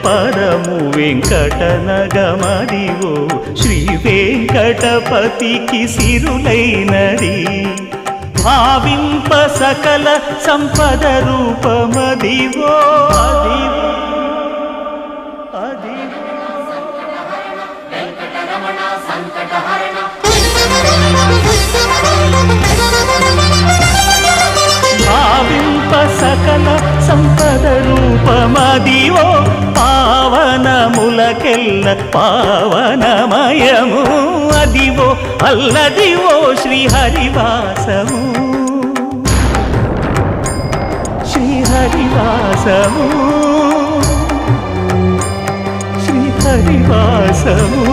పదము వెంకటనగమదివో శ్రీ వెంకటపతికి సిరులైనది భావింప సకల సంపద రూపమదివో అదివో భావింప సకల సంపద రూపమదివో పావనములకెల్ల పావనమయము అదివో అల్లదివో శ్రీహరివాసము శ్రీహరివాసము శ్రీహరివాసము